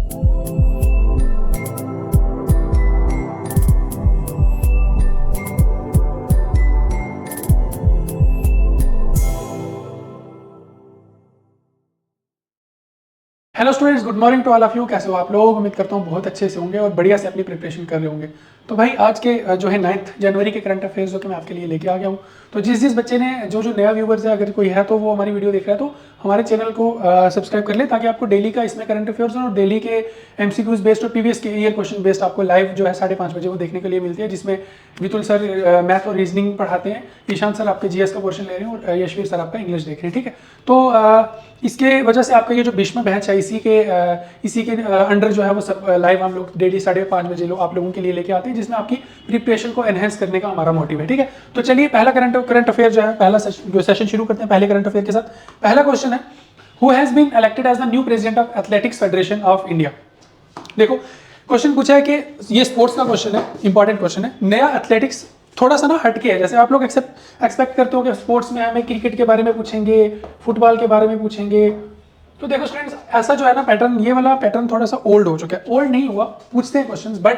Hello students, good morning to all of you. कैसे हो आप लोग? उम्मीद करता हूँ बहुत अच्छे से होंगे और बढ़िया से अपनी प्रिपरेशन कर रहे होंगे। तो भाई आज के जो है 9 जनवरी के करंट अफेयर्स जो कि मैं आपके लिए लेके आ गया हूँ। तो जिस बच्चे ने जो नया व्यूवर्स है, अगर कोई है तो वो हमारी वीडियो देख रहा है तो हमारे चैनल को सब्सक्राइब कर ले, ताकि आपको डेली का इसमें करंट अफेयर्स और डेली के एमसीक्यूज बेस्ड और प्रीवियस के ईयर क्वेश्चन बेस्ड आपको लाइव जो है 5:30 बजे वो देखने के लिए मिलती है, जिसमें वितुल सर मैथ और रीजनिंग पढ़ाते हैं, ईशान सर आपके जीएस का पोर्शन ले रहे हैं और यशवीर सर आपका इंग्लिश देख रहे हैं। ठीक है, तो इसके वजह से आपका ये जो भीष्म बैच है इसी के अंडर जो है वो सब लाइव हम लोग डेली 5:30 बजे आप लोगों के लिए लेके आते हैं, जिसमें आपकी प्रिपरेशन को एनहेंस करने का हमारा मोटिव है। ठीक है, तो चलिए पहला करंट अफेयर जो है, पहला सेशन शुरू करते हैं पहले करंट अफेयर के साथ। पहला क्वेश्चन है, who has been elected as the new president of athletics federation of India. देखो क्वेश्चन पूछा है कि ये स्पोर्ट्स का क्वेश्चन है, इंपॉर्टेंट क्वेश्चन है। नया एथलेटिक्स थोड़ा सा ना हटके है, जैसे आप लोग एक्सपेक्ट करते हो कि स्पोर्ट्स में हमें क्रिकेट के बारे में पूछेंगे, फुटबॉल के बारे में पूछेंगे। तो देखो स्टूडेंट्स, ऐसा जो है ना पैटर्न, ये वाला पैटर्न थोड़ा सा ओल्ड हो चुका है। ओल्ड नहीं हुआ, पूछते हैं क्वेश्चन, बट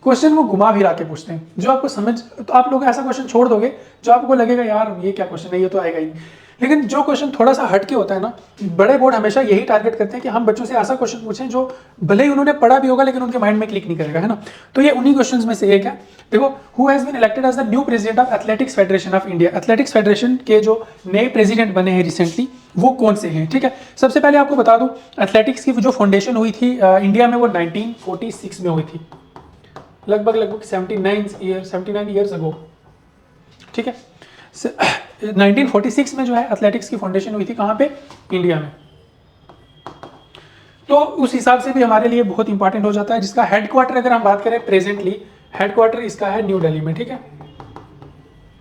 क्वेश्चन वो घुमा फिरा के पूछते हैं जो आपको समझ। तो आप लोग ऐसा क्वेश्चन छोड़ दोगे जो आपको लगेगा यार ये क्या क्वेश्चन है, ये तो आएगा ही नहीं। लेकिन जो क्वेश्चन थोड़ा सा हटके होता है ना, बड़े बोर्ड हमेशा यही टारगेट करते हैं कि हम बच्चों से ऐसा क्वेश्चन पूछें जो भले ही उन्होंने पढ़ा भी होगा लेकिन उनके माइंड में क्लिक नहीं करेगा, है ना। तो ये उन्हीं क्वेश्चंस में से एक है। देखो, who has been elected as the new president of athletics federation of India. Athletics federation के जो नए प्रेसिडेंट बने हैं रिसेंटली, वो कौन से हैं? ठीक है, सबसे पहले आपको बता दूं, एथलेटिक्स की जो फाउंडेशन हुई थी इंडिया में वो 1946 में हुई थी, लगभग 79 ईयर्स अगो। ठीक है, 1946 में जो है एथलेटिक्स की फाउंडेशन हुई थी, कहाँ पे? इंडिया में। तो उस हिसाब से भी हमारे लिए बहुत इंपॉर्टेंट हो जाता है, जिसका हेडक्वार्टर अगर हम बात करें प्रेजेंटली, हेडक्वार्टर इसका है न्यू दिल्ली में। ठीक है,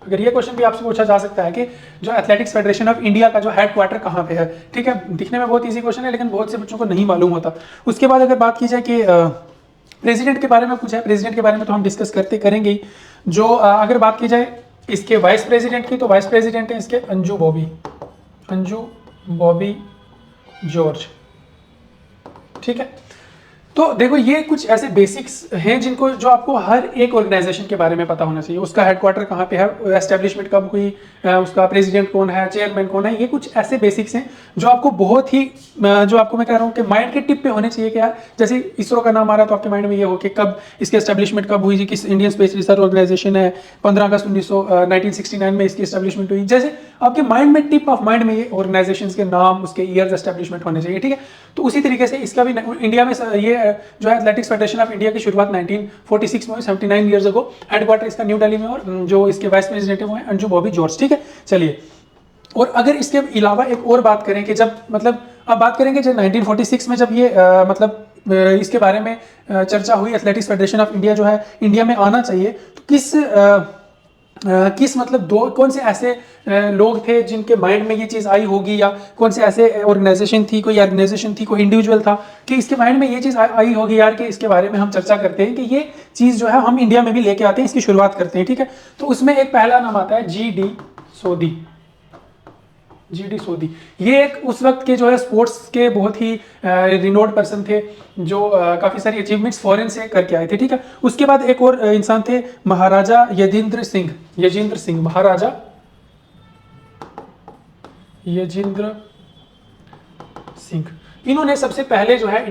अगर ये क्वेश्चन भी आपसे पूछा जा सकता है कि जो एथलेटिक्स फेडरेशन ऑफ इंडिया का जो हेडक्वार्टर कहाँ पे है। ठीक है, दिखने में बहुत इजी क्वेश्चन है लेकिन बहुत से बच्चों को नहीं मालूम होता। उसके बाद अगर बात की जाए कि प्रेसिडेंट के बारे में पूछा है, प्रेसिडेंट के बारे में तो हम डिस्कस करेंगे ही। जो अगर बात की जाए इसके वाइस प्रेसिडेंट की, तो वाइस प्रेसिडेंट है इसके अंजू बॉबी जॉर्ज। ठीक है, तो देखो ये कुछ ऐसे बेसिक्स हैं जिनको जो आपको हर एक ऑर्गेनाइजेशन के बारे में पता होना चाहिए। उसका हेडक्वार्टर कहाँ पे है, एस्टेब्लिशमेंट कब हुई, उसका प्रेसिडेंट कौन है, चेयरमैन कौन है। ये कुछ ऐसे बेसिक्स हैं जो आपको बहुत ही जो आपको मैं कह रहा हूँ कि माइंड के टिप पे होने चाहिए कि यार, जैसे इसरो का नाम आ रहा है तो आपके माइंड में ये हो कि कब इसकी एस्टेब्लिशमेंट कब हुई, किस इंडियन स्पेस रिसर्च ऑर्गेनाइजेशन है, 15 अगस्त 1969 में इसकी एस्टेब्लिशमेंट हुई। जैसे आपके माइंड में, टिप ऑफ माइंड में ये ऑर्गेनाइजेशन के नाम, उसके ईयर्स एस्टेब्लिशमेंट होने चाहिए। ठीक है, तो उसी तरीके से इसका भी इंडिया में ये जो है एथलेटिक्स फेडरेशन ऑफ इंडिया की शुरुआत 1946 में हुई, 79 ईयर्स अगो। हेडक्वार्टर इसका न्यू दिल्ली में और जो इसके वाइस प्रेसिडेंट है वो है अंजू बॉबी जॉर्ज। ठीक है, चलिए, और अगर इसके अलावा एक और बात करें कि जब मतलब अब बात करेंगे जब 1946 में जब ये इसके बारे में चर्चा हुई, एथलेटिक्स फेडरेशन ऑफ इंडिया जो है इंडिया में आना चाहिए, तो किस मतलब कौन से ऐसे लोग थे जिनके माइंड में ये चीज़ आई होगी, या कौन से ऐसे ऑर्गेनाइजेशन थी, कोई ऑर्गेनाइजेशन थी, कोई इंडिविजुअल था कि इसके माइंड में ये चीज़ आई होगी यार कि इसके बारे में हम चर्चा करते हैं कि ये चीज़ जो है हम इंडिया में भी लेके आते हैं, इसकी शुरुआत करते हैं। ठीक है, तो उसमें एक पहला नाम आता है जी.डी. सोदी। ये एक उस वक्त के जो है स्पोर्ट्स के बहुत ही रिनोड पर्सन थे, जो काफ़ी सारी अचीवमेंट्स फॉरेन से करके आए थे। ठीक है, उसके बाद एक और इंसान थे, महाराजा यजेंद्र सिंह। महाराजा यजेंद्र सिंह, इन्होंने सबसे पहले जो है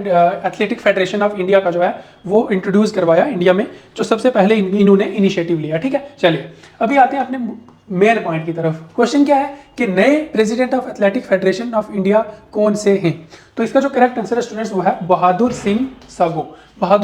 एथलेटिक फेडरेशन ऑफ इंडिया का जो है वो इंट्रोड्यूस करवाया इंडिया में, जो सबसे पहले इन्होंने इनिशिएटिव लिया। ठीक है, चलिए अभी आते हैं अपने मेन पॉइंट की तरफ। क्वेश्चन क्या है कि नए president of athletic federation of India कौन से हैं? तो इसका जो करेक्ट आंसर है स्टूडेंट्स वो है बहादुर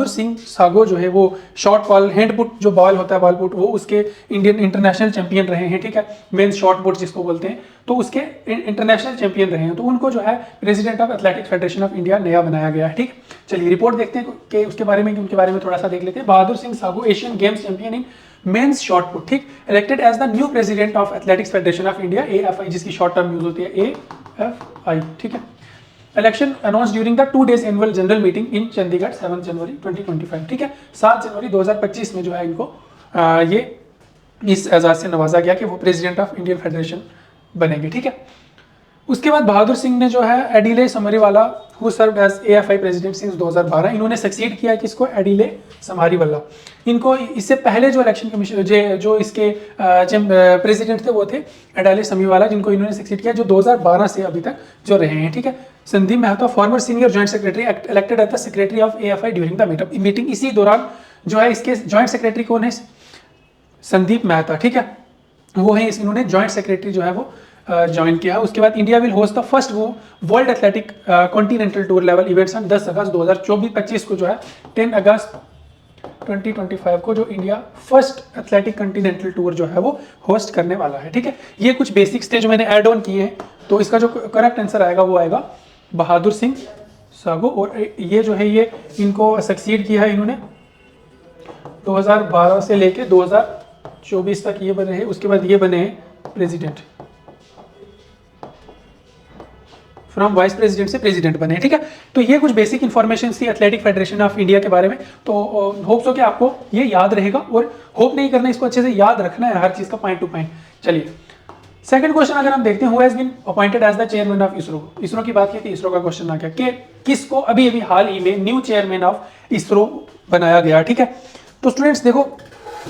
सिंह सागो जो है वो शॉर्ट बॉल, हैंड पुट जो बॉल होता है, बॉल पुट, वो उसके इंडियन इंटरनेशनल चैंपियन रहे हैं। ठीक है, मेन शॉर्ट पुट जिसको बोलते हैं, तो उसके इंटरनेशनल चैंपियन रहे हैं, तो उनको जो है president of athletic federation of India नया बनाया गया है। ठीक, चलिए रिपोर्ट देखते हैं कि उसके बारे में, उनके बारे में थोड़ा सा देख लेते हैं। Bahadur Singh Sagoo, Asian Games champion in men's shot put. ठीक, elected as the new president of athletics federation of India, AFI, जिसकी शॉर्ट टर्म यूज होती है AFI। ठीक है, election announce during the 2 days annual general meeting in Chandigarh 7 January 2025। ठीक है, 7 January 2025 में जो है इनको ये इस एजाज से नवाजा गया कि वो प्रेसिडेंट ऑफ इंडियन फेडरेशन बनेंगे। ठीक है, उसके बाद बहादुर सिंह ने जो है Adille Sumariwalla who served as AFI president since 2012, इन्होंने सक्सीड किया किसको, एडिले समरीवाला। इनको इससे पहले जो इलेक्शन कमीशन जो इसके प्रेसिडेंट थे वो थे एडिले समरीवाला, जिनको इन्होंने सक्सीड किया, जो 2012 से अभी तक जो रहे हैं, ठीक है। Sandeep Mehta former senior joint secretary elected as the secretary of AFI during the meeting. इसी दौरान जो है इसके जॉइंट सेक्रेटरी कौन है, संदीप मेहता, ठीक है, वो है, इन्होंने जॉइंट सेक्रेटरी जो है वो ज्वाइन किया। उसके बाद India will host the first वो world athletic continental tour level events on 10 August 2024-25 को जो है 10 अगस्त 2025 को जो India first athletic continental tour जो है वो होस्ट करने वाला है, ठीक है। ये कुछ बेसिक्स थे जो मैंने ऐड ऑन किए हैं, तो इसका जो करेक्ट आंसर आएगा वो आएगा बहादुर सिंह सागो। और ये जो है ये इनको सक्सीड किया है इन्होंने 2012 से लेके 2024 तक ये बने हैं। उसके बाद ये बने हैं प्रेसिडेंट, फ्रॉम वाइस प्रेसिडेंट से प्रेसिडेंट बने, ठीक है। तो ये कुछ बेसिक इन्फॉर्मेशन थी एथलेटिक फेडरेशन ऑफ इंडिया के बारे में। तो होप्स हो कि आपको ये याद रहेगा, और होप नहीं करना, इसको अच्छे से याद रखना है हर चीज़ का पॉइंट टू पॉइंट। चलिए सेकंड क्वेश्चन अगर हम देखते हैं, who has been appointed as the chairman of ISRO. ISRO की बात की थी, इसरो का क्वेश्चन आ गया कि किसको अभी अभी हाल ही में न्यू चेयरमैन ऑफ इसरो बनाया गया, ठीक है। तो स्टूडेंट्स देखो,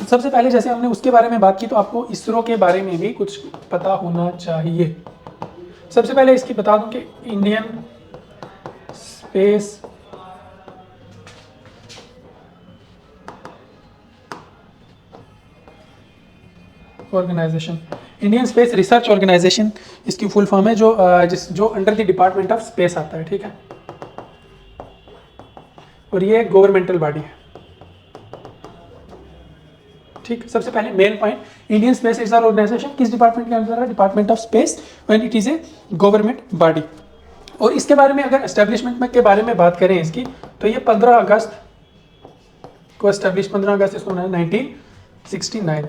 सबसे पहले जैसे हमने उसके बारे में बात की, तो आपको इसरो के बारे में भी कुछ पता होना चाहिए। सबसे पहले इसकी बता दूं कि Indian space organisation, Indian space research organisation इसकी फुल फॉर्म है, जो under the department of space आता है, ठीक है। और ये गवर्नमेंटल बॉडी है, ठीक। सबसे पहले main point, Indian space research organisation किस डिपार्टमेंट के अंदर है, department of space, when it is a government body. और इसके बारे में अगर एस्टेब्लिशमेंट के बारे में बात करें इसकी, तो ये 15 अगस्त को एस्टेब्लिश, 15 अगस्त इसको 1969,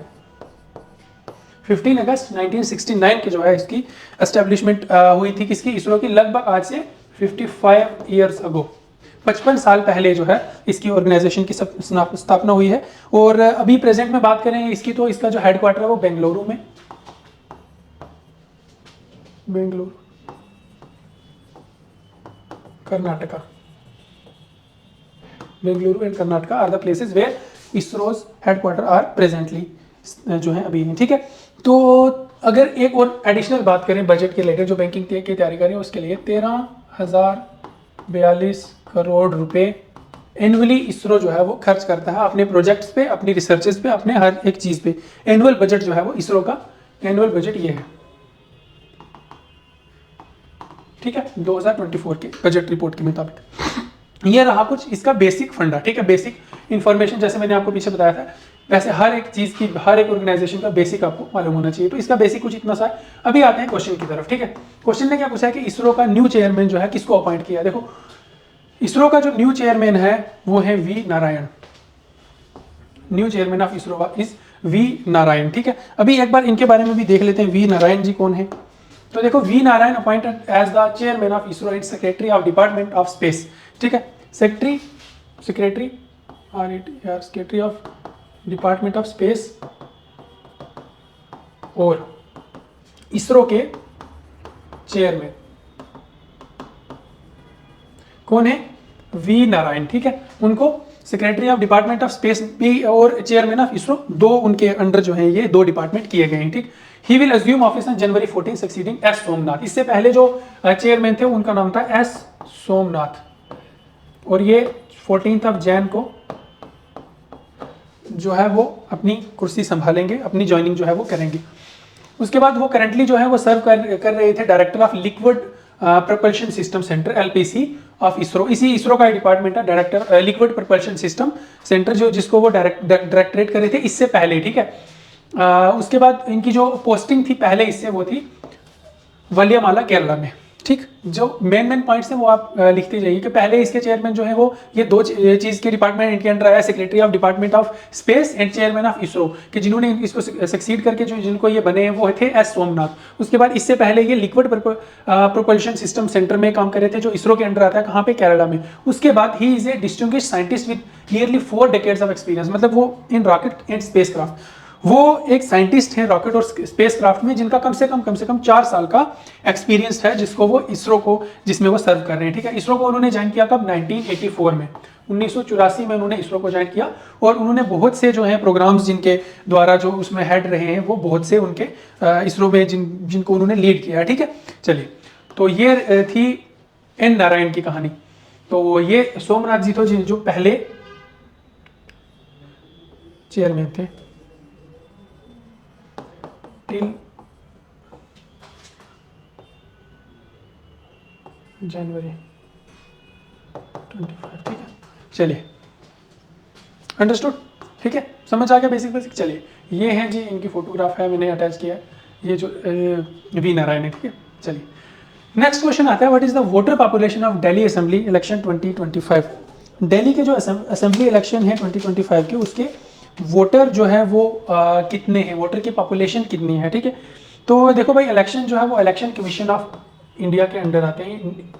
15 अगस्त 1969 की जो है इसकी एस्टेब्लिशमेंट हुई थी, किसकी, इसरो की, लगभग आज से 55 ईयर्स अगो, 55 साल पहले जो है इसकी ऑर्गेनाइजेशन की स्थापना हुई है। और अभी प्रेजेंट में बात करें इसकी, तो इसका जो हेडक्वार्टर है वो बेंगलुरु में, Bengaluru Karnataka, Bengaluru and Karnataka are the places where ISRO's headquarter are presently जो है अभी, ठीक है। तो अगर एक और एडिशनल बात करें बजट के रिलेटेड, जो बैंकिंग की तैयारी करें उसके लिए 13,042 करोड़ रुपए एनुअली इसरो जो है वो खर्च करता है अपने प्रोजेक्ट्स पे, अपनी रिसर्चेस पे, अपने हर एक चीज पे। एनुअल बजट जो है वो इसरो का एनुअल बजट ये है, ठीक है, 2024 के बजट रिपोर्ट के मुताबिक। ये रहा कुछ इसका बेसिक फंडा, ठीक है, बेसिक इन्फॉर्मेशन, जैसे मैंने आपको पीछे बताया था, वैसे हर एक चीज की, हर एक ऑर्गेनाइजेशन का बेसिक आपको मालूम होना चाहिए। तो इसका बेसिक कुछ इतना सा है। अभी आते हैं क्वेश्चन की तरफ, ठीक है। क्वेश्चन ने क्या पूछा है कि इसरो का न्यू चेयरमैन जो है किसको अपॉइंट किया। देखो, इसरो का जो न्यू चेयरमैन है वो है V Narayan, new chairman of ISRO is V Narayan, ठीक है। अभी एक बार इनके बारे में भी देख लेते हैं, वी नारायण जी कौन है। तो देखो, V Narayan appointed as the chairman of ISRO and secretary of department of space, ठीक है। Secretary of department of space और इसरो के चेयरमैन कौन है, वी नारायण, ठीक है। उनको secretary of department of space भी और चेयरमैन ऑफ इसरो, दो उनके अंडर जो है ये दो डिपार्टमेंट किए गए हैं, ठीक। He will assume office on January 14 succeeding S Somnath. इससे पहले जो चेयरमैन थे उनका नाम था एस सोमनाथ, और ये 14 जैन को जो है वो अपनी कुर्सी संभालेंगे, अपनी ज्वाइनिंग जो है वो करेंगे। उसके बाद वो करंटली जो है वो सर्व कर रहे थे director of liquid propulsion system centre LPC of ISRO. इसी इसरो का डिपार्टमेंट है director liquid propulsion system centre, जो जिसको वो डायरेक्टरेट कर रहे थे इससे पहले, ठीक है। उसके बाद इनकी जो पोस्टिंग थी पहले इससे वो थी वलियामाला केरला में, ठीक। जो मेन पॉइंट्स हैं वो आप लिखते जाइए कि पहले इसके चेयरमैन जो है वो ये दो चीज़ के डिपार्टमेंट इनके अंडर आया, secretary of department of space and chairman of ISRO, कि जिन्होंने इसको सक्सीड करके जो जिनको ये बने हैं वो थे एस सोमनाथ। उसके बाद इससे पहले ये लिक्विड प्रोपल्शन सिस्टम सेंटर में काम कर रहे थे, जो इसरो के अंडर आता है, कहाँ पे, केरला में। उसके बाद he is a distinguished scientist with nearly 4 decades of experience, मतलब वो इन रॉकेट एंड स्पेस क्राफ्ट। वो एक साइंटिस्ट हैं रॉकेट और स्पेस क्राफ्ट में, जिनका कम से कम 4 साल का एक्सपीरियंस है, जिसको वो इसरो को, जिसमें वो सर्व कर रहे हैं, ठीक है। इसरो को उन्होंने ज्वाइन किया कब, 1984 में, 1984 में उन्होंने इसरो को ज्वाइन किया, और उन्होंने बहुत से जो है प्रोग्राम्स जिनके द्वारा जो उसमें हेड रहे हैं, वो बहुत से उनके इसरो में जिनको उन्होंने लीड किया है, ठीक है। चलिए, तो ये थी एन नारायण की कहानी। तो ये सोमनाथ जी तो जो पहले चेयरमैन थे टिल जनवरी 25, ठीक है। चलिए, अंडरस्टूड, ठीक है, समझ आ गया बेसिक। चलिए, ये हैं जी, इनकी फोटोग्राफ है, मैंने अटैच किया है, ये जो वी नारायण है, ठीक है। चलिए, नेक्स्ट क्वेश्चन आता है, what is the voter population of Delhi assembly election 2025। Delhi के जो असेंबली इलेक्शन है 2025 के, उसके वोटर जो है वो कितने हैं, वोटर की पॉपुलेशन कितनी है, ठीक है। तो देखो भाई, इलेक्शन जो है वो इलेक्शन कमीशन ऑफ इंडिया के अंडर आते हैं,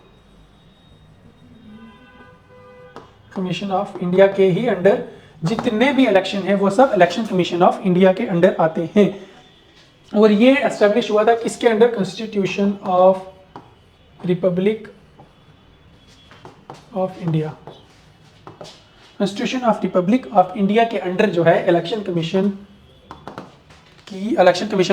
कमीशन ऑफ इंडिया के ही अंडर जितने भी इलेक्शन है वो सब इलेक्शन कमीशन ऑफ इंडिया के अंडर आते हैं। और ये एस्टेब्लिश हुआ था किसके under, constitution of Republic of India, constitution of Republic of India के अंडर जो है इलेक्शन कमीशन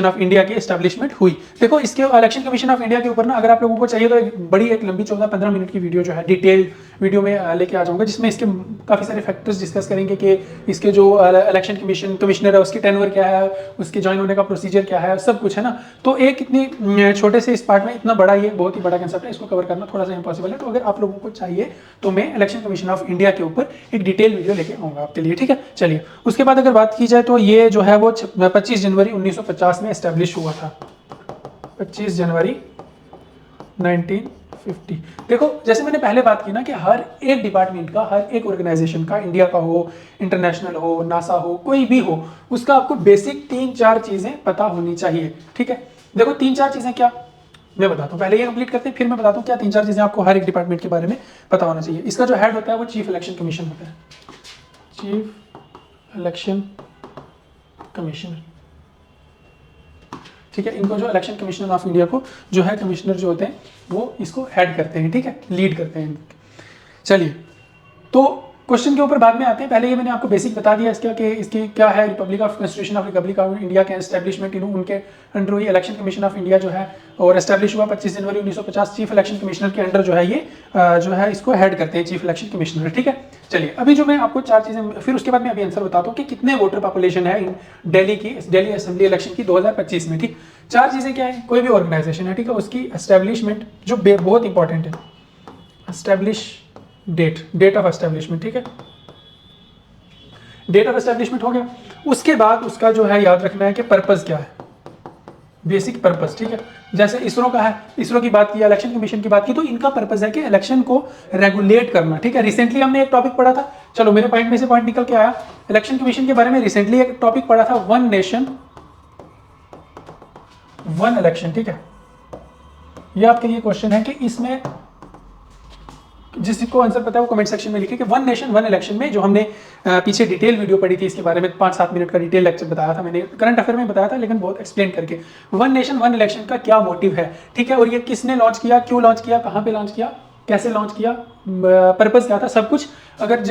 ऑफ इंडिया की एस्टैब्लिशमेंट हुई। देखो, इसके इलेक्शन कमीशन ऑफ इंडिया के ऊपर ना, अगर आप लोगों को चाहिए तो एक लंबी 14-15 मिनट की वीडियो जो है डिटेल वीडियो में लेके आ जाऊंगा, जिसमें इसके काफ़ी सारे फैक्टर्स डिस्कस करेंगे कि इसके जो इलेक्शन कमिश्नर है उसकी टेन्योर क्या है, उसके ज्वाइन होने का प्रोसीजर क्या है, सब कुछ है ना। तो एक इतनी छोटे से इस पार्ट में इतना बड़ा, ये बहुत ही बड़ा कंसेप्ट है, इसको कवर करना थोड़ा सा इंपॉसिबल है। तो अगर आप लोगों को चाहिए तो मैं इलेक्शन कमीशन ऑफ इंडिया के ऊपर एक डिटेल वीडियो लेके आऊँगा आपके लिए, ठीक है। चलिए, उसके बाद अगर बात की जाए तो ये जो है वो 25 जनवरी 1950 में एस्टेब्लिश हुआ था, 25 जनवरी 1950। देखो, जैसे मैंने पहले बात की ना कि हर एक डिपार्टमेंट का, हर एक ऑर्गेनाइजेशन का, इंडिया का हो, इंटरनेशनल हो, नासा हो, कोई भी हो, उसका आपको बेसिक 3-4 चीजें पता होनी चाहिए, ठीक है। देखो, 3-4 चीजें क्या, मैं बताता हूँ, पहले ये कंप्लीट करते हैं, फिर मैं बताता हूँ क्या 3-4 चीजें आपको हर एक डिपार्टमेंट के बारे में पता होना चाहिए। इसका जो हेड होता है वो चीफ इलेक्शन कमीशन होता है, चीफ इलेक्शन कमीशनर, ठीक है। इनको जो इलेक्शन कमिश्नर ऑफ इंडिया को जो है कमिश्नर जो होते हैं वो इसको हेड करते हैं, ठीक है, लीड करते हैं। चलिए, तो क्वेश्चन के ऊपर बाद में आते हैं, पहले ये मैंने आपको बेसिक बता दिया इसका कि इसकी क्या है, Republic of constitution of Republic of India के एस्टेब्लिशमेंट उनके अंडर हुई। इलेक्शन कमीशन ऑफ इंडिया जो है और एस्टेब्लिश हुआ 25 जनवरी 1950। चीफ इलेक्शन कमिश्नर के अंडर जो है ये जो है इसको हेड करते हैं चीफ इलेक्शन कमिश्नर, ठीक है। चलिए, अभी जो मैं आपको 4 चीजें, फिर उसके बाद मैं अभी आंसर बताता हूँ कि कितने वोटर पॉपुलेशन है दिल्ली असेंबली इलेक्शन की 2025 में, ठीक। 4 चीजें क्या है, कोई भी ऑर्गेनाइजेशन है, ठीक है, उसकी एस्टेब्लिशमेंट जो बहुत इंपॉर्टेंट है, एस्टेब्लिश डेट ऑफ एस्टेब्लिशमेंट, ठीक है, डेट ऑफ एस्टेब्लिशमेंट हो गया। उसके बाद उसका जो है याद रखना है कि पर्पस क्या है, बेसिक पर्पस, ठीक है। जैसे इसरो का है, इसरो की बात की, इलेक्शन कमीशन की बात की, तो इनका पर्पस है कि इलेक्शन को रेगुलेट करना, ठीक है। रिसेंटली हमने एक टॉपिक पढ़ा था, चलो मेरे पॉइंट में से पॉइंट निकल के आया, इलेक्शन कमीशन के बारे में रिसेंटली एक टॉपिक पढ़ा था, वन नेशन वन इलेक्शन, ठीक है। ये आपके लिए क्वेश्चन है कि इसमें जिसको आंसर पता है वो कमेंट सेक्शन में लिखे कि वन नेशन वन इलेक्शन में, जो हमने पीछे डिटेल वीडियो पढ़ी थी इसके बारे में, 5-7 मिनट का डिटेल लेक्चर बताया था मैंने, करंट अफेयर में बताया था लेकिन बहुत एक्सप्लेन करके, वन नेशन वन इलेक्शन का क्या मोटिव है, ठीक है, और ये किसने लॉन्च किया, क्यों लॉन्च किया, कहाँ पे लॉन्च किया, कैसे लॉन्च किया, पर्पस क्या था, सब कुछ अगर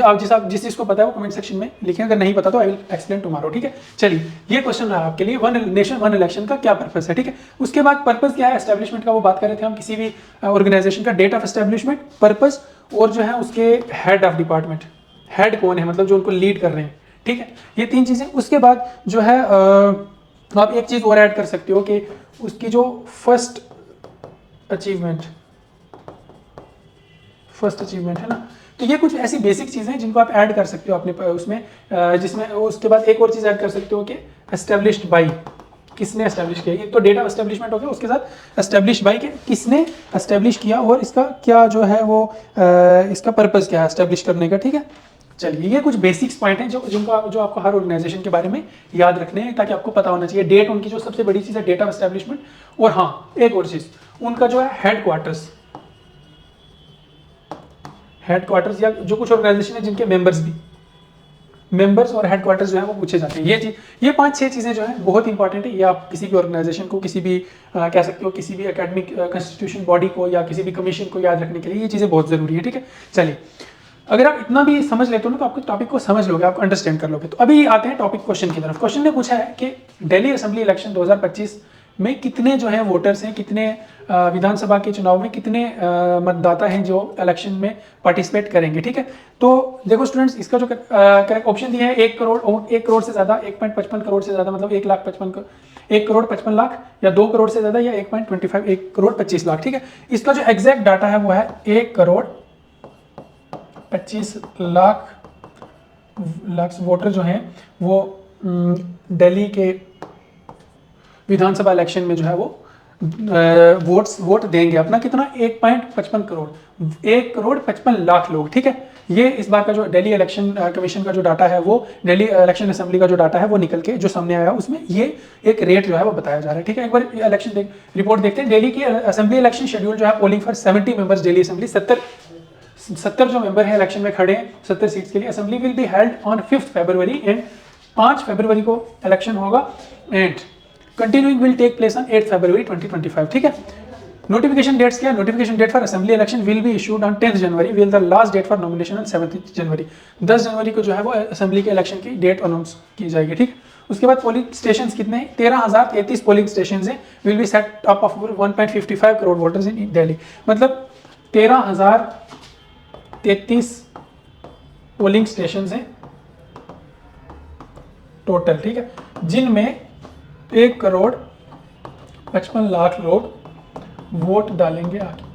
जिस चीज को पता है वो कमेंट सेक्शन में लिखें, अगर नहीं पता तो आई विल एक्सप्लेन टुमारो, ठीक है। चलिए, ये क्वेश्चन रहा आपके लिए, वन नेशन वन इलेक्शन का क्या पर्पस है, ठीक है। उसके बाद पर्पस क्या है एस्टेब्लिशमेंट का, वो बात कर रहे थे हम, किसी भी ऑर्गेनाइजेशन का डेट ऑफ एस्टेब्लिशमेंट, पर्पस, और जो है उसके हेड ऑफ डिपार्टमेंट, हेड कौन है, मतलब जो उनको लीड कर रहे हैं, ठीक है, ये 3 चीजें। उसके बाद जो है आप एक चीज और ऐड कर सकते हो कि उसकी जो फर्स्ट अचीवमेंट है ना, तो ये कुछ ऐसी बेसिक चीजें हैं जिनको आप ऐड कर सकते हो अपने उसमें, जिसमें उसके बाद एक और चीज ऐड कर सकते हो कि एस्टेब्लिश्ड बाई, किसने एस्टेब्लिश किया, ये तो डेट ऑफ एस्टेब्लिशमेंट हो गया, उसके साथ एस्टेब्लिश बाई के किसने एस्टेब्लिश किया और इसका क्या जो है वो इसका पर्पस क्या है एस्टेब्लिश करने का, ठीक है। चलिए, ये कुछ बेसिक्स पॉइंट हैं जो आपको हर ऑर्गेनाइजेशन के बारे में याद रखने हैं, ताकि आपको पता होना चाहिए। डेट उनकी जो सबसे बड़ी चीज़ है, डेट ऑफ एस्टेब्लिशमेंट, और हाँ एक और चीज़, उनका जो है हेड क्वार्टर्स या जो कुछ ऑर्गेनाइजेशन है जिनके मेंबर्स भी, मेंबर्स और हेडक्वार्टर्स जो है वो पूछे जाते हैं। ये 5-6 चीज़ें जो है बहुत इंपॉर्टेंट है। ये आप किसी भी ऑर्गेनाइजेशन को, किसी भी कह सकते हो किसी भी एकेडमिक कंस्टिट्यूशन बॉडी को या किसी भी कमीशन को याद रखने के लिए ये चीज़ें बहुत ज़रूरी है, ठीक है। चलिए, अगर आप इतना भी समझ लेते हो ना तो आपको टॉपिक को समझ लोगे, आप अंडरस्टैंड कर लोगे। तो अभी आते हैं टॉपिक क्वेश्चन की तरफ। क्वेश्चन ने पूछा है कि दिल्ली असेंबली इलेक्शन 2025 में कितने जो है वोटर्स हैं, कितने विधानसभा के चुनाव में कितने मतदाता हैं जो इलेक्शन में पार्टिसिपेट करेंगे, ठीक है। तो देखो स्टूडेंट्स, इसका जो करेक्ट ऑप्शन दिया है 1 करोड़, 1 करोड़ से ज़्यादा, 1.55 करोड़ से ज़्यादा, मतलब 1 करोड़ 55 लाख, या 2 करोड़ से ज़्यादा, या 1.25 1 करोड़ 25 लाख, ठीक है। इसका जो एग्जैक्ट डाटा है वो है 1 करोड़ 25 लाख वोटर जो हैं वो दिल्ली के विधानसभा इलेक्शन में जो है वो वोट देंगे अपना। कितना? 1.55 करोड़, 1 करोड़ 55 लाख लोग, ठीक है। ये इस बार का जो दिल्ली इलेक्शन कमीशन का जो डाटा है, वो दिल्ली इलेक्शन असेंबली का जो डाटा है वो निकल के जो सामने आया, उसमें ये एक रेट जो है वो बताया जा रहा है, ठीक है। एक बार इलेक्शन रिपोर्ट देखते हैं। दिल्ली की असेंबली इलेक्शन शेड्यूल जो है, polling for 70 members Delhi assembly, 70 जो मेंबर है इलेक्शन में खड़े हैं 70 सीट्स के लिए। Assembly will be held on 5 February and 5 फरवरी को इलेक्शन होगा, and continuing will take place on 8 February 2025, ठीक है। नोटिफिकेशन डेट्स क्या? Notification date for assembly election will be issued on 10 January, will the last date for nomination on 7 January. 10 जनवरी को जो है वो असेंबली के इलेक्शन की डेट अनाउंस की जाएगी, ठीक। उसके बाद पोलिंग स्टेशन कितने हैं? 13,033 पोलिंग स्टेशन हैं, will be set up of 1.55 crore voters इन दिल्ली। मतलब 13,033 पोलिंग स्टेशन हैं टोटल, ठीक है, जिनमें 1 करोड़ 55 लाख लोग वोट डालेंगे आगे।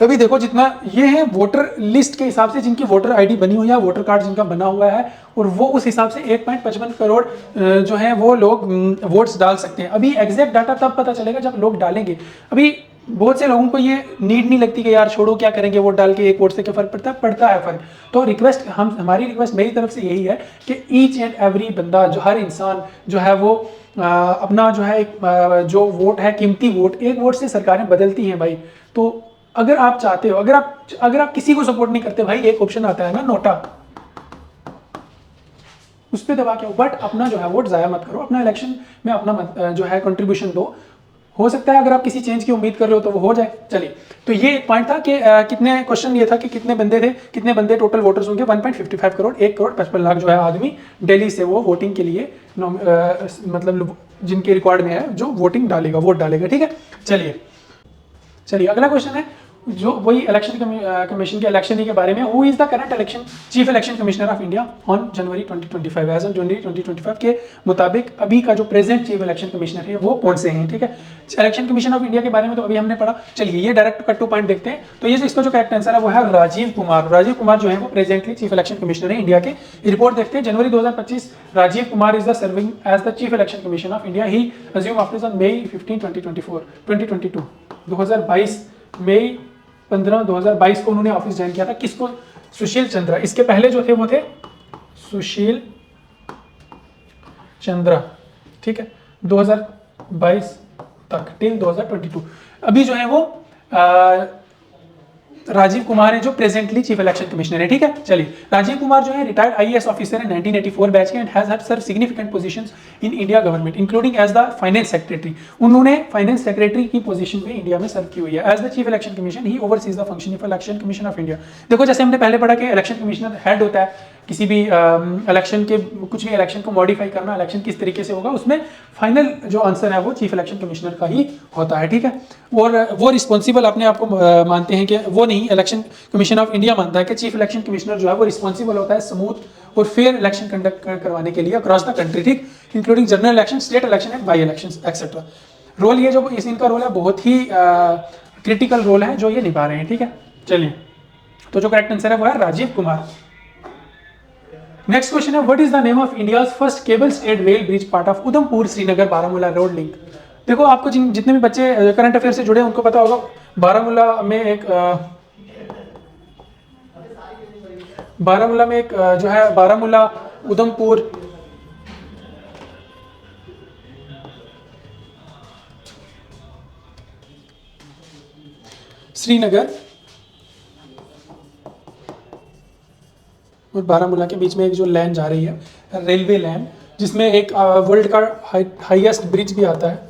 अभी देखो, जितना ये है वोटर लिस्ट के हिसाब से, जिनकी वोटर आईडी बनी हुई है, वोटर कार्ड जिनका बना हुआ है, और वो उस हिसाब से 1.55 करोड़ जो है वो लोग वोट्स डाल सकते हैं। अभी एग्जैक्ट डाटा तब पता चलेगा जब लोग डालेंगे। अभी बहुत से लोगों को ये नीड नहीं लगती कि यार छोड़ो, क्या करेंगे वोट डाल के, एक वोट से क्या फर्क पड़ता है फर्क। तो रिक्वेस्ट, हमारी रिक्वेस्ट मेरी तरफ से यही है कि ईच एंड एवरी बंदा, जो हर इंसान जो है वो अपना जो है एक जो वोट है, कीमती वोट, एक वोट से सरकारें बदलती हैं भाई। तो अगर आप चाहते हो, अगर आप किसी को सपोर्ट नहीं करते भाई, एक ऑप्शन आता है ना नोटा, उस पर दबा के, बट अपना जो है वोट जाया मत करो, अपना इलेक्शन में अपना जो है कंट्रीब्यूशन दो। हो सकता है अगर आप किसी चेंज की उम्मीद कर रहे हो तो वो हो जाए। चलिए, तो ये एक पॉइंट था कि कितने, क्वेश्चन ये था कि कितने बंदे टोटल वोटर्स होंगे। 1.55 करोड़, 1 करोड़ 55 लाख जो है आदमी दिल्ली से वो वोटिंग के लिए मतलब जिनके रिकॉर्ड में है जो वोट डालेगा, ठीक है। चलिए अगला क्वेश्चन है जो वही इलेक्शन कमीशन के इलेक्शन ही के बारे में। Who is the current chief election commissioner of India on January 2025? As on January 2025 के मुताबिक अभी का जो प्रेजेंट चीफ इलेक्शन कमिश्नर है वो कौन से हैं, ठीक है। इलेक्शन कमीशन ऑफ इंडिया के बारे में तो अभी हमने पढ़ा। चलिए, ये डायरेक्ट कट टू पॉइंट देखते हैं। तो ये जो इसका जो करेक्ट आंसर है वो है राजीव कुमार जो है वो प्रेजेंटली चीफ इलेक्शन कमिश्नर है इंडिया के। रिपोर्ट देखते हैं। January 2025, Rajiv Kumar is the serving as the chief election commissioner of India. He assume office on May 15 2022 2022 मई 15 2022 को उन्होंने ऑफिस ज्वाइन किया था। किसको? सुशील चंद्रा। इसके पहले जो थे वो थे सुशील चंद्रा, ठीक है, 2022 तक, टिल 2022। अभी जो है वो राजीव कुमार है जो प्रेजेंटली चीफ इलेक्शन कमिश्नर है, ठीक है। चलिए, राजीव कुमार जो है रिटायर्ड आईएएस ऑफिसर है 1984 बैच के, and has had serve significant positions in India government including as the finance secretary. उन्होंने फाइनेंस सेक्रेटरी की पोजीशन पे इंडिया में सर्व की हुई है। As the chief election commission he oversees the function of election commission of India. देखो, जैसे हमने पहले पढ़ा कि इलेक्शन कमिश्नर हेड होता है किसी भी इलेक्शन के, कुछ भी इलेक्शन को मॉडिफाई करना, इलेक्शन किस तरीके से होगा, उसमें फाइनल जो आंसर है वो चीफ इलेक्शन कमिश्नर का ही होता है, ठीक है। और वो रिस्पॉन्सिबल अपने आप को मानते हैं कि वो नहीं, इलेक्शन कमीशन ऑफ इंडिया मानता है कि चीफ इलेक्शन कमिश्नर जो है वो रिस्पॉन्सिबल होता है स्मूथ और फेयर इलेक्शन कंडक्ट करवाने के लिए अक्रॉस द कंट्री, ठीक, including general election, state election and by election etcetera. Role ये जो इनका रोल है बहुत ही क्रिटिकल रोल है जो ये निभा रहे हैं, ठीक है। चलिए, तो जो करेक्ट आंसर है वो है राजीव कुमार। नेक्स्ट क्वेश्चन है, what is the name of India's first cable stayed rail bridge part of Udhampur Srinagar Baramulla road link? देखो, आपको जितने भी बच्चे करंट अफेयर से जुड़े हैं उनको पता होगा, बारामूला में एक जो है बारामूला उधमपुर श्रीनगर और बारामूला के बीच में एक जो लाइन जा रही है, रेलवे लाइन, जिसमें एक वर्ल्ड का हाईएस्ट ब्रिज भी आता है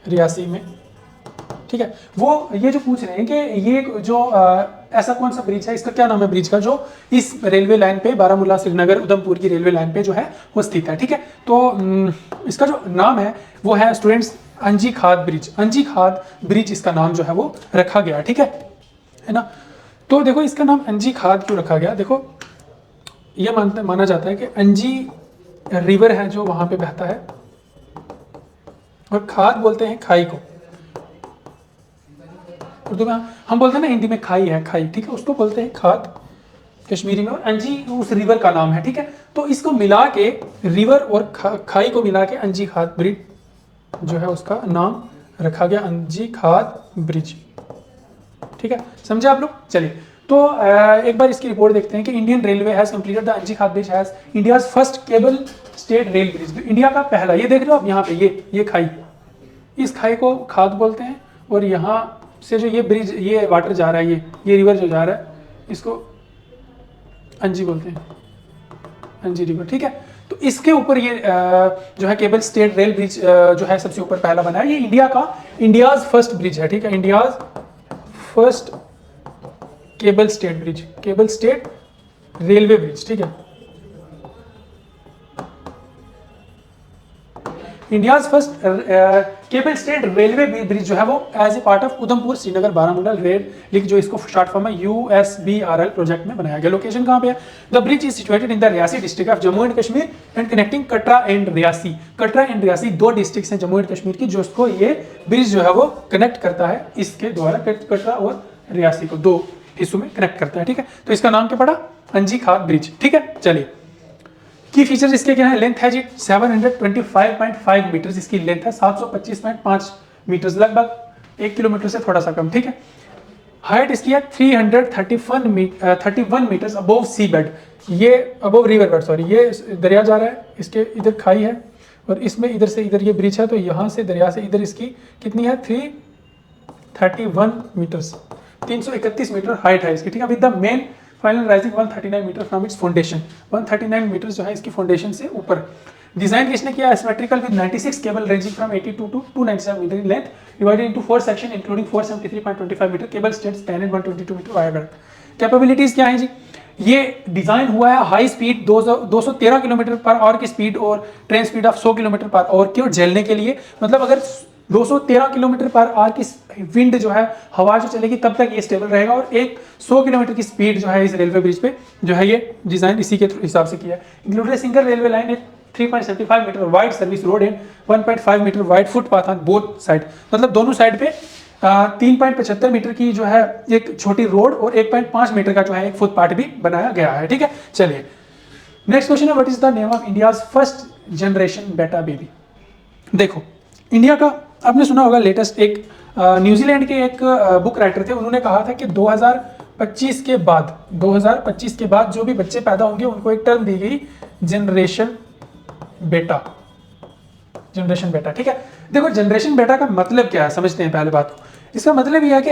रियासी में, ठीक है। वो ये जो पूछ रहे हैं कि ये जो ऐसा कौन सा ब्रिज है, इसका क्या नाम है ब्रिज का, जो इस रेलवे लाइन पे बारामूला श्रीनगर उधमपुर की रेलवे लाइन पे जो है वो स्थित है, ठीक है। तो इसका जो नाम है वो है स्टूडेंट्स अंजी खाद ब्रिज। अंजी खाद ब्रिज इसका नाम जो है वो रखा गया, ठीक है ना। तो देखो इसका नाम अंजी खाद क्यों रखा गया, देखो ये माना जाता है कि अंजी रिवर है जो वहां पे बहता है, और खाद बोलते हैं खाई को, उर्दू में हम बोलते हैं ना हिंदी में खाई है, खाई, ठीक है, उसको बोलते हैं खाद कश्मीरी में, और अंजी उस रिवर का नाम है, ठीक है। तो इसको मिला के रिवर और खाई को मिला के अंजी खाद ब्रिज जो है उसका नाम रखा गया, अंजी खाद ब्रिज, ठीक है, समझे आप लोग। चलिए तो एक बार इसकी रिपोर्ट देखते हैं कि Indian railway has completed the अंजी खाद bridge has India's first cable state rail bridge. India का पहला, ये देख रहे हो आप यहाँ पे ये खाई, इस खाई को खाद बोलते हैं, और यहाँ से जो ये ब्रिज, ये वाटर जा रहा है, ये रिवर जो जा रहा है, इसको अंजी बोलते हैं, अंजी रिवर, ठीक है। तो इसके ऊपर ये जो है केबल स्टेट रेल ब्रिज जो है सबसे ऊपर पहला बना है। ये इंडियाज फर्स्ट ब्रिज है, ठीक है, India's first cable stayed bridge, cable stayed railway bridge, ठीक है। India's first cable stayed railway bridge जो है वो as a part of Udhampur Srinagar Baramulla rail link, जो इसको शॉर्ट फॉर्म है USBRL प्रोजेक्ट में बनाया गया। लोकेशन कहाँ पे है, the bridge is situated in the Reasi district of Jammu and Kashmir and connecting Katra and Reasi. Katra and Reasi दो डिस्ट्रिक्ट हैं जम्मू एंड कश्मीर की, जो उसको ये ब्रिज जो है वो कनेक्ट करता है, इसके द्वारा कटरा और रियासी को दो हिस्सों में कनेक्ट करता है, ठीक है। तो इसका नाम क्या पड़ा, अंजी खाद ब्रिज, ठीक है। चलिए की फीचर्स इसके क्या है, लेंथ है जी 725.5 मीटर, इसकी लेंथ है 725.5 मीटर, लगभग 1 किलोमीटर से थोड़ा सा कम, ठीक है। हाइट इसकी है 331 मीटर अबोव सी बेड, ये अबोव रिवर बेड, सॉरी, ये दरिया जा रहा है, इसके इधर खाई है, और इसमें इधर से इधर ये ब्रिज है, तो यहाँ से दरिया से इधर इसकी कितनी है 331 मीटर्स, 331 मीटर हाइट है इसकी, ठीक है। With the main final rising 139 meter from its foundation, 139 meter जो है इसकी फाउंडेशन से ऊपर। डिजाइन किसने किया, asymmetrical with 96 cable ranging from 82 to 297 meter in length, divided into 4 section including 473.25 meter cable stayed span and 122 meter wire belt. Capabilities क्या है जी, ये डिजाइन हुआ है high speed 213 kilometer per hour की स्पीड और train speed of 100 kilometre per hour की, और झेलने के लिए, मतलब अगर 213 किलोमीटर पर आवर की विंड जो है, हवा जो चलेगी, तब तक ये स्टेबल रहेगा, और एक 100 किलोमीटर की स्पीड जो है इस रेलवे ब्रिज पे जो है ये डिजाइन इसी के हिसाब से किया है। Included single railway line, 3.75 meter wide service road and 1.5 meter wide footpath on both side, मतलब दोनों साइड पे 3.75 मीटर की जो है एक छोटी रोड और 1.5 मीटर का जो है एक फुटपाथ भी बनाया गया है, ठीक है। चलिए नेक्स्ट क्वेश्चन है, what is the name of India's first generation बेटा बेबी। देखो इंडिया का आपने सुना होगा लेटेस्ट, एक न्यूजीलैंड के एक बुक राइटर थे, उन्होंने कहा था कि 2025 के बाद जो भी बच्चे पैदा होंगे उनको एक टर्म दी गई, जनरेशन बेटा, जनरेशन बेटा, ठीक है। देखो जनरेशन बेटा का मतलब क्या है, समझते हैं पहले बात को। इसका मतलब यह है कि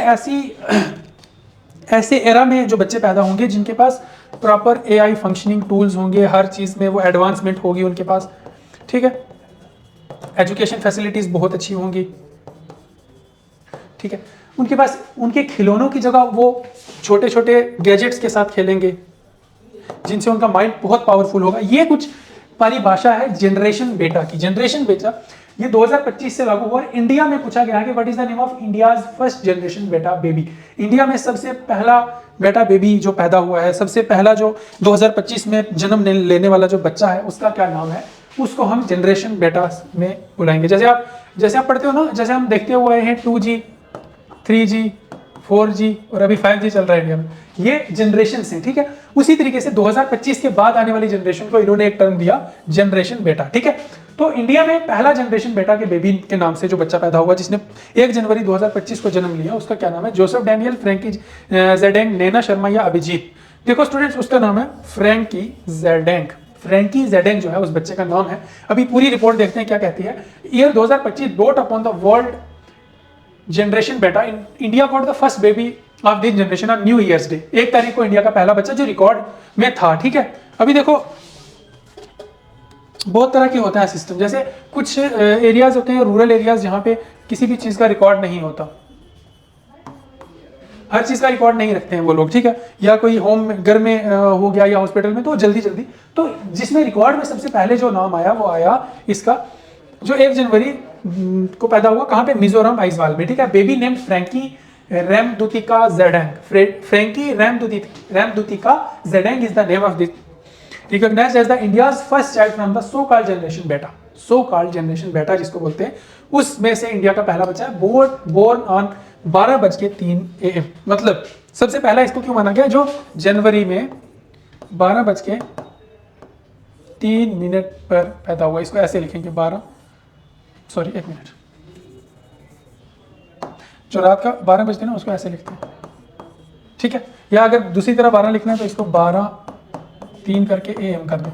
ऐसे एरा में जो बच्चे पैदा होंगे जिनके पास प्रॉपर AI फंक्शनिंग टूल्स होंगे, हर चीज़ में वो एडवांसमेंट होगी उनके पास, ठीक है, एजुकेशन फैसिलिटीज़ बहुत अच्छी होंगी, ठीक है, उनके पास उनके खिलौनों की जगह वो छोटे छोटे गैजेट्स के साथ खेलेंगे जिनसे उनका माइंड बहुत पावरफुल होगा। ये कुछ परिभाषा है जनरेशन बेटा की। जनरेशन बेटा ये 2025 से लागू हुआ। इंडिया में पूछा गया है कि what is the name of India's first generation बेटा बेबी। इंडिया में सबसे पहला बेटा बेबी जो पैदा हुआ है, सबसे पहला जो 2025 में जन्म लेने वाला जो बच्चा है उसका क्या नाम है, उसको हम जनरेशन बेटा में बुलाएंगे। जैसे आप पढ़ते हो ना, जैसे हम देखते हुए हैं 2G 3G 4G और अभी 5G चल रहा है इंडिया में, ये जनरेशन है, ठीक है। उसी तरीके से 2025 के बाद आने वाली जनरेशन को इन्होंने एक टर्म दिया जनरेशन बेटा, ठीक है। तो इंडिया में पहला जनरेशन बेटा के बेबी के नाम से जो बच्चा पैदा हुआ जिसने 1 जनवरी 2025 को जन्म लिया, उसका क्या नाम है, जोसेफ डैनियल, फ्रैंकी जेडेंग, नैना शर्मा या अभिजीत। देखो स्टूडेंट्स, उसका नाम है फ्रैंकी जेडेंग। फ्रैंकी जेडेंग जो है उस बच्चे का नाम है। अभी पूरी रिपोर्ट देखते हैं क्या कहती है। Year 2025 brought upon the world generation beta. India got the first baby of this generation on new year's day. 1 तारीख को इंडिया का पहला बच्चा जो रिकॉर्ड में था, ठीक है। अभी देखो बहुत तरह के होता है सिस्टम, जैसे कुछ एरियाज होते हैं रूरल एरियाज जहाँ पे किसी भी चीज़ का रिकॉर्ड नहीं होता, हर चीज़ का रिकॉर्ड नहीं रखते हैं वो लोग, ठीक है। या कोई होम में घर में हो गया या हॉस्पिटल में, तो जल्दी जल्दी, तो जिसमें रिकॉर्ड में सबसे पहले जो नाम आया वो आया इसका, जो 1 जनवरी को पैदा हुआ, कहाँ पे, मिजोरम आइजवाल में, ठीक है। Baby named Frankie Remruatdika Zadeng, Frankie Remruatdika Zadeng is the name of this, recognized as the India's first child from the so-called generation beta, so-called generation beta जिसको बोलते हैं, उसमें से इंडिया का पहला बच्चा है, born on 12:03 AM। मतलब सबसे पहला इसको क्यों माना गया, जो जनवरी में 12:03 पर पैदा हुआ। इसको ऐसे लिखेंगे 1 मिनट, जो रात का 12 बजते हैं ना उसको ऐसे लिखते हैं, ठीक है। या अगर दूसरी तरह 12 लिखना है तो इसको 12:03 करके AM कर दो,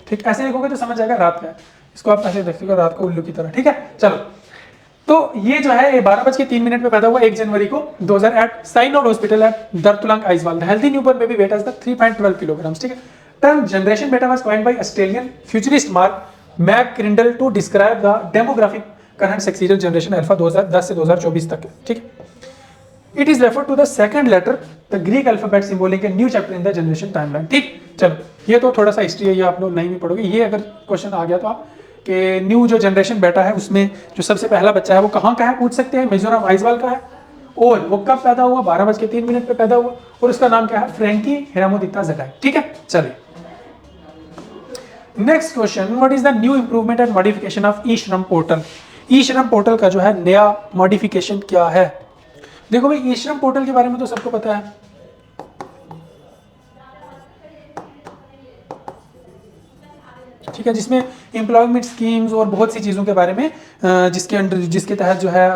ठीक। ऐसे लिखोगे तो समझ जाएगा रात का है, इसको आप ऐसे देखते हो रात को उल्लू की तरह, ठीक है। चलो, तो ये जो है 12:03 पे पैदा हुआ 1 जनवरी को 2008, Synod hospital at Durtlang Aizawl. The healthy newborn baby weight is 3.12 kilograms, ठीक है। Term generation beta was coined by Australian futurist Mark McCrindle to describe the demographic current successor generation alpha 2010 से 2024 तक, ठीक है। It is referred to the second letter, the Greek alphabet symbolic a new chapter in the generation timeline, ठीक। चलो, ये तो थोड़ा सा हिस्ट्री है, ये आप लोग नहीं भी पढ़ोगे। ये अगर क्वेश्चन आ गया तो आप कि न्यू जो जनरेशन बेटा है उसमें जो सबसे पहला बच्चा है वो कहाँ का है पूछ सकते हैं, मिजोरम आइजवाल का है, और वो कब पैदा हुआ, 12:03 पे पैदा हुआ, और उसका नाम क्या है, फ्रैंकी रैमदुतिका जेडेंग, ठीक है। चलिए next question, what is the new improvement and modification of e Shram portal. E Shram portal का जो है नया मॉडिफिकेशन क्या है। देखो भाई, ई श्रम पोर्टल के बारे में तो सबको पता है, ठीक है, जिसमें एम्प्लॉयमेंट स्कीम्स और बहुत सी चीज़ों के बारे में जिसके तहत जो है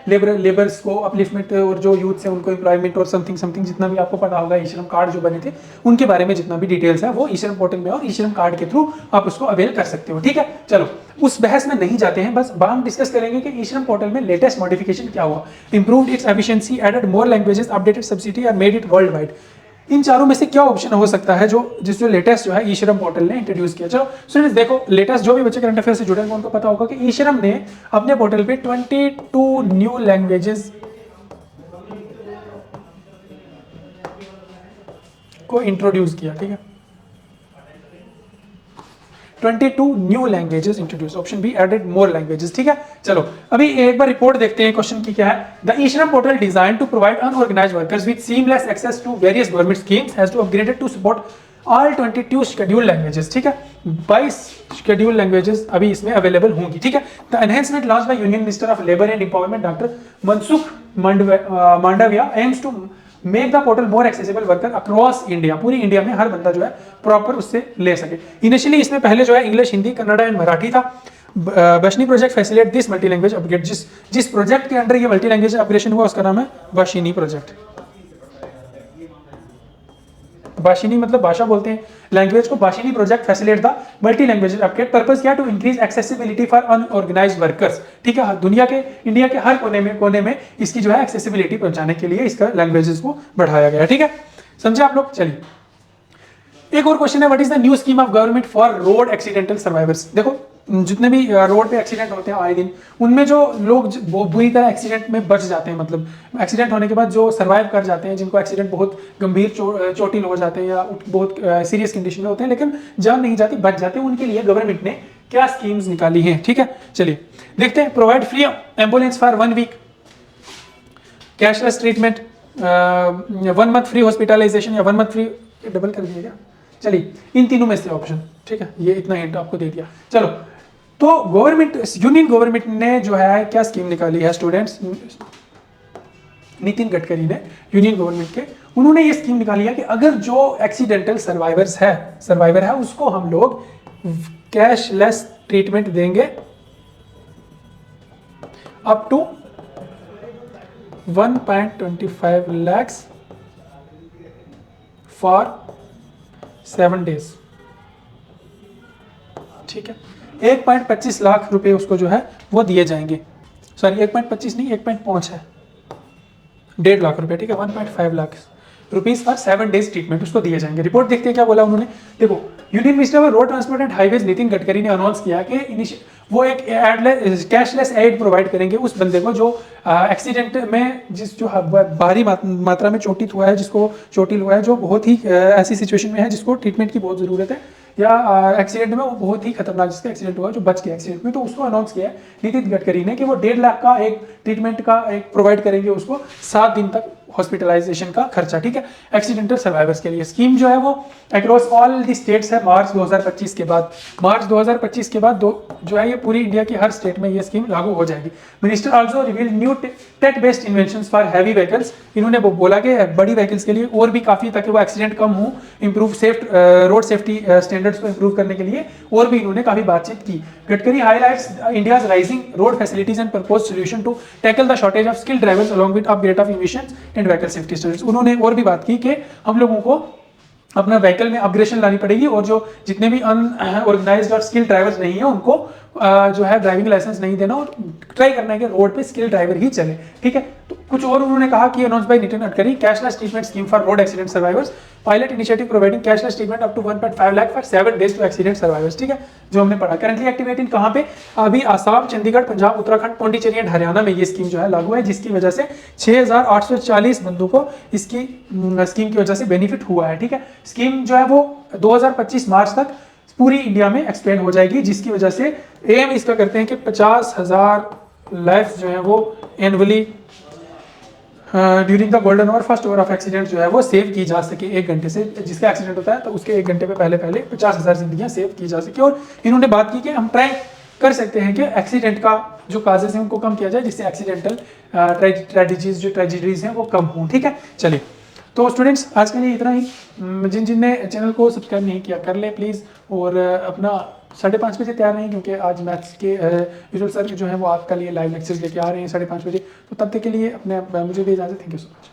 लेबर्स को अपलिफ्टमेंट और जो यूथ से उनको एम्प्लॉयमेंट और समथिंग जितना भी आपको पता होगा, ई श्रम कार्ड जो बने थे उनके बारे में जितना भी डिटेल्स है वो ई श्रम पोर्टल में और ई श्रम कार्ड के थ्रू आप उसको अवेल कर सकते हो, ठीक है। चलो, उस बहस में नहीं जाते हैं, बस हम डिस्कस करेंगे कि ई श्रम पोर्टल में लेटेस्ट मॉडिफिकेशन क्या हुआ। Improved its efficiency, added more languages, updated subsidy और मेड इट वर्ल्ड वाइड। इन चारों में से क्या ऑप्शन हो सकता है जो लेटेस्ट जो है ई श्रम पोर्टल ने इंट्रोड्यूस किया। चलो स्टूडेंट्स देखो, लेटेस्ट जो भी बच्चे करंट अफेयर से जुड़े हैं उनको पता होगा कि ई श्रम ने अपने पोर्टल पे 22 न्यू लैंग्वेजेस को इंट्रोड्यूस किया, ठीक है। 22 new languages introduce, option be added more languages, ठीक है। चलो अभी एक बार रिपोर्ट देखते हैं क्वेश्चन की क्या है। The e Shram portal design to provide unorganised workers with seamless access to various government schemes has to upgraded to support all 22 schedule languages, ठीक है। 22 शेड्यूल लैंग्वेजेस अभी इसमें अवेलेबल होंगी, ठीक है। The enhancement launch by union minister of labour and empowerment doctor Mansukh Mandaviya aims to make the portal more accessible worker across India. पूरी India में हर बंदा जो है प्रॉपर उससे ले सके। इनिशियली इसमें पहले जो है इंग्लिश, हिंदी, कन्नड़ा एंड मराठी था। Bhashini project facilitate this multi language upgrade. जिस प्रोजेक्ट के अंडर ये मल्टी लैंग्वेज अपग्रेडेशन हुआ उसका नाम है बशिनी प्रोजेक्ट। बाशिनी मतलब भाषा बोलते हैं लैंग्वेज को। Bhashini project facilitate the multi language upgrade. Purpose क्या, to increase accessibility for unorganised workers, ठीक है। दुनिया के, इंडिया के हर कोने में इसकी जो है एक्सेसिबिलिटी पहुंचाने के लिए इसका लैंग्वेजेस को बढ़ाया गया, ठीक है। समझे आप लोग। चलिए एक और क्वेश्चन है, what is the new scheme of government for road accidental survivors. देखो जितने भी रोड पे एक्सीडेंट होते हैं आए दिन, उनमें जो लोग बुरी तरह एक्सीडेंट में बच जाते हैं, मतलब एक्सीडेंट होने के बाद जो सर्वाइव कर जाते हैं, जिनको एक्सीडेंट बहुत गंभीर चोटिल हो जाते हैं या बहुत सीरियस कंडीशन में होते हैं लेकिन जान नहीं जाती, बच जाते हैं, उनके लिए गवर्नमेंट ने क्या स्कीम्स निकाली हैं, ठीक है। चलिए देखते हैं। Provide free ambulance for 1 week, cashless treatment, 1 month free hospitalisation या 1 मंथ फ्री, डबल कर दिया क्या। चलिए इन तीनों में से ऑप्शन, ठीक है, ये इतना हिंट आपको दे दिया। चलो तो गवर्नमेंट, यूनियन गवर्नमेंट ने जो है क्या स्कीम निकाली है स्टूडेंट्स, नितिन गडकरी ने, यूनियन गवर्नमेंट के, उन्होंने ये स्कीम निकाली है कि अगर जो एक्सीडेंटल सर्वाइवर है उसको हम लोग कैशलेस ट्रीटमेंट देंगे up to 1.25 lakhs for 7 days, ठीक है। 1.25 लाख रुपए उसको जो है वो दिए जाएंगे। सॉरी 1.25 नहीं, 1.5 है, 1.5 लाख रुपए, ठीक है, 1.5 lakh rupees for 7 days treatment उसको दिए जाएंगे। रिपोर्ट देखते हैं क्या बोला उन्होंने। देखो, union minister of road transport and highways Nitin Gadkari ने अनाउंस किया कि वो एक कैशलेस एड प्रोवाइड करेंगे उस बंदे को जो एक्सीडेंट में जो भारी मात्रा में चोटिल हुआ है, जिसको चोटिल हुआ है, जो बहुत ही ऐसी सिचुएशन में है जिसको ट्रीटमेंट की बहुत ज़रूरत है, या एक्सीडेंट में वो बहुत ही खतरनाक जिसका एक्सीडेंट हुआ जो बच गया एक्सीडेंट में, तो उसको अनाउंस किया है नितिन गडकरी ने कि वो 1.5 लाख का एक ट्रीटमेंट का एक प्रोवाइड करेंगे उसको 7 दिन तक हॉस्पिटलाइजेशन का खर्चा, ठीक है, एक्सीडेंटल सर्वाइवर्स के लिए। स्कीम जो है वो अक्रॉस ऑल दी स्टेट्स है मार्च 2025 के बाद। मार्च 2025 के बाद जो है ये पूरी इंडिया की हर स्टेट में ये स्कीम लागू हो जाएगी। Minister also reveal new take based inventions for heavy vehicles. इन्होंने वो बोला कि बड़ी व्हीकल्स के लिए और भी काफ़ी, ताकि वो एक्सीडेंट कम हो, इंप्रूव रोड सेफ्टी स्टैंडर्ड्स को इंप्रूव करने के लिए और भी इन्होंने काफ़ी बातचीत की। Gadkari highlights India's rising road facilities and propose solution to tackle the shortage of skilled drivers along with upgrade of emissions and vehicle safety standards. उन्होंने और भी बात की कि हम लोगों को अपना व्हीकल में अपग्रेडेशन लानी पड़ेगी और जो जितने भी अनऑर्गेनाइज्ड और स्किल ड्राइवर्स नहीं है उनको जो है ड्राइविंग लाइसेंस नहीं देना और ट्राई करना है कि रोड पे स्किल ड्राइवर ही चले, ठीक है। तो कुछ और उन्होंने कहा कि announce by Nitin Gadkari cashless treatment scheme for road accident survivors, pilot initiative providing cashless treatment up to 1.5 lakh for 7 days to accident survivors, ठीक है, जो हमने पढ़ा। करंटली एक्टिवेटेड कहाँ पे, अभी आसाम, चंडीगढ़, पंजाब, उत्तराखंड, पौंडीचेरी एंड हरियाणा में ये स्कीम जो है लागू है, जिसकी वजह से 6840 बंदों को इसकी स्कीम की वजह से बेनिफिट हुआ है, ठीक है। स्कीम जो है वो 2025 मार्च तक पूरी इंडिया में एक्सपेंड हो जाएगी, जिसकी वजह से एम इसका करते हैं कि 50,000 लाइफ जो है वो annually during the golden hour first hour of accident जो है वो सेव की जा सके। 1 घंटे से जिसका एक्सीडेंट होता है तो उसके 1 घंटे पे पहले 50,000 जिंदगियां सेव की जा सके। और इन्होंने बात की कि हम ट्राई कर सकते हैं कि एक्सीडेंट का जो काजेज हैं उनको कम किया जाए, जिससे एक्सीडेंटल ट्रेजिडीज हैं वो कम हों, ठीक है। चलिए, तो स्टूडेंट्स आज के लिए इतना ही। जिन ने चैनल को सब्सक्राइब नहीं किया कर ले प्लीज़, और अपना 5:30 बजे तैयार रहें, क्योंकि आज मैथ्स के विजुअल सर जो है वो आपके लिए लाइव लेक्चर्स लेके आ रहे हैं 5:30 बजे। तो तब तक के लिए अपने मुझे भी इजाज़त। Thank you so much.